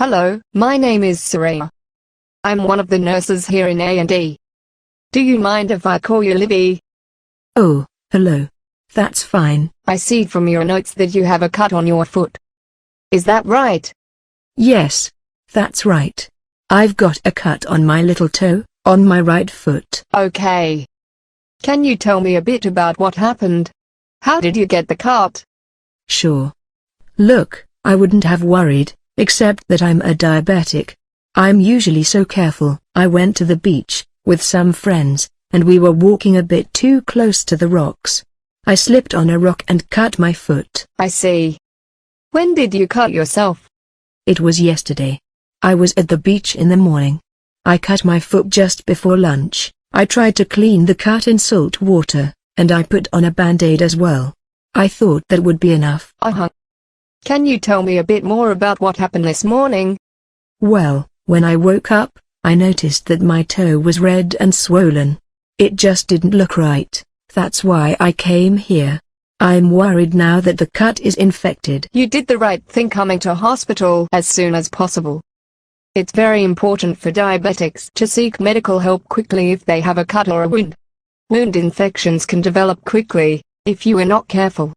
Hello, my name is Sarah. I'm one of the nurses here in A&E. Do you mind if I call you Libby? Oh, hello. That's fine. I see from your notes that you have a cut on your foot. Is that right? Yes, that's right. I've got a cut on my little toe, on my right foot. Okay. Can you tell me a bit about what happened? How did you get the cut? Sure. Look, I wouldn't have worried, except that I'm a diabetic. I'm usually so careful. I went to the beach, with some friends, and we were walking a bit too close to the rocks. I slipped on a rock and cut my foot. I see. When did you cut yourself? It was yesterday. I was at the beach in the morning. I cut my foot just before lunch. I tried to clean the cut in salt water, and I put on a band-aid as well. I thought that would be enough. Can you tell me a bit more about what happened this morning? Well, when I woke up, I noticed that my toe was red and swollen. It just didn't look right. That's why I came here. I'm worried now that the cut is infected. You did the right thing coming to hospital as soon as possible. It's very important for diabetics to seek medical help quickly if they have a cut or a wound. Wound infections can develop quickly, if you are not careful.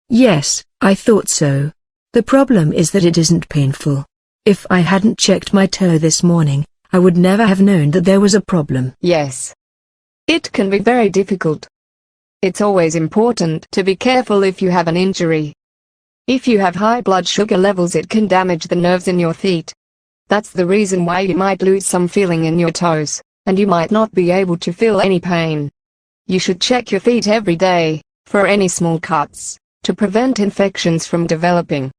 Yes, I thought so. The problem is that it isn't painful. If I hadn't checked my toe this morning, I would never have known that there was a problem. Yes. It can be very difficult. It's always important to be careful if you have an injury. If you have high blood sugar levels, it can damage the nerves in your feet. That's the reason why you might lose some feeling in your toes, and you might not be able to feel any pain. You should check your feet every day, for any small cuts, to prevent infections from developing.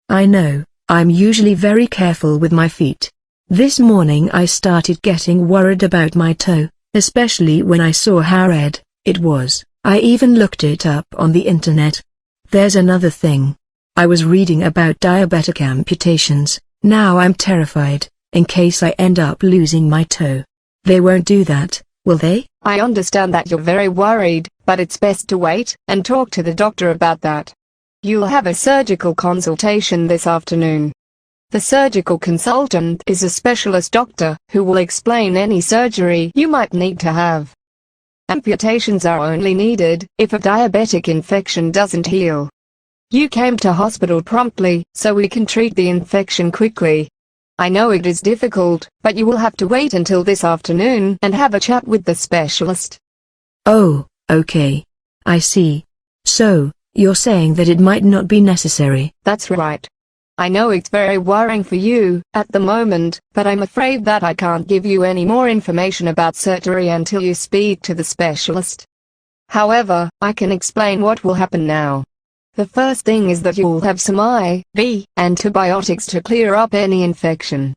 I know, I'm usually very careful with my feet. This morning I started getting worried about my toe, especially when I saw how red it was. I even looked it up on the internet. There's another thing. I was reading about diabetic amputations. Now I'm terrified, in case I end up losing my toe. They won't do that, will they? I understand that you're very worried, but it's best to wait and talk to the doctor about that. You'll have a surgical consultation this afternoon. The surgical consultant is a specialist doctor who will explain any surgery you might need to have. Amputations are only needed if a diabetic infection doesn't heal. You came to hospital promptly, so we can treat the infection quickly. I know it is difficult, but you will have to wait until this afternoon and have a chat with the specialist. Oh, okay. I see. So, you're saying that it might not be necessary. That's right. I know it's very worrying for you at the moment, but I'm afraid that I can't give you any more information about surgery until you speak to the specialist. However, I can explain what will happen now. The first thing is that you'll have some IV antibiotics to clear up any infection.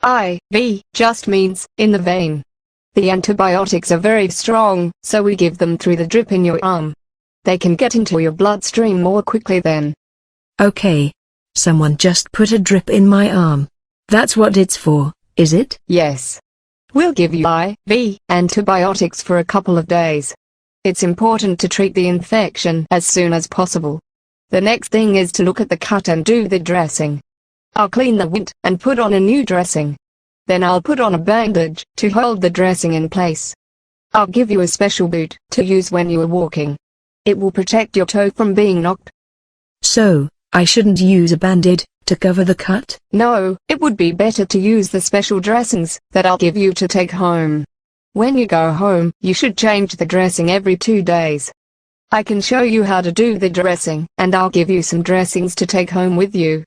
IV just means in the vein. The antibiotics are very strong, so we give them through the drip in your arm. They can get into your bloodstream more quickly then. Okay. Someone just put a drip in my arm. That's what it's for, is it? Yes. We'll give you IV antibiotics for a couple of days. It's important to treat the infection as soon as possible. The next thing is to look at the cut and do the dressing. I'll clean the wound and put on a new dressing. Then I'll put on a bandage to hold the dressing in place. I'll give you a special boot to use when you are walking. It will protect your toe from being knocked. So, I shouldn't use a band-aid to cover the cut? No, it would be better to use the special dressings that I'll give you to take home. When you go home, you should change the dressing every 2 days. I can show you how to do the dressing, and I'll give you some dressings to take home with you.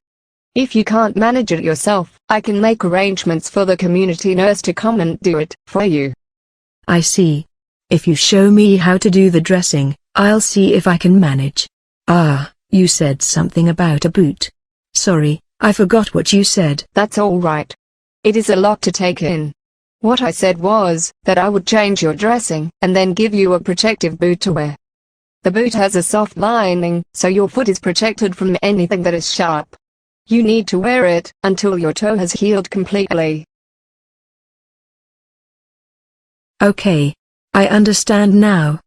If you can't manage it yourself, I can make arrangements for the community nurse to come and do it for you. I see. If you show me how to do the dressing, I'll see if I can manage. Ah, you said something about a boot. Sorry, I forgot what you said. That's all right. It is a lot to take in. What I said was that I would change your dressing and then give you a protective boot to wear. The boot has a soft lining, so your foot is protected from anything that is sharp. You need to wear it until your toe has healed completely. Okay. I understand now.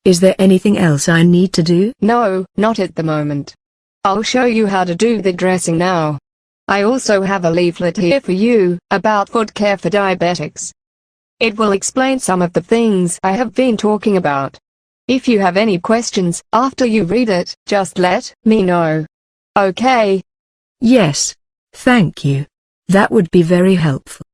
Is there anything else I need to do? No, not at the moment. I'll show you how to do the dressing now. I also have a leaflet here for you, about foot care for diabetics. It will explain some of the things I have been talking about. If you have any questions after you read it, just let me know. Okay? Yes. Thank you. That would be very helpful.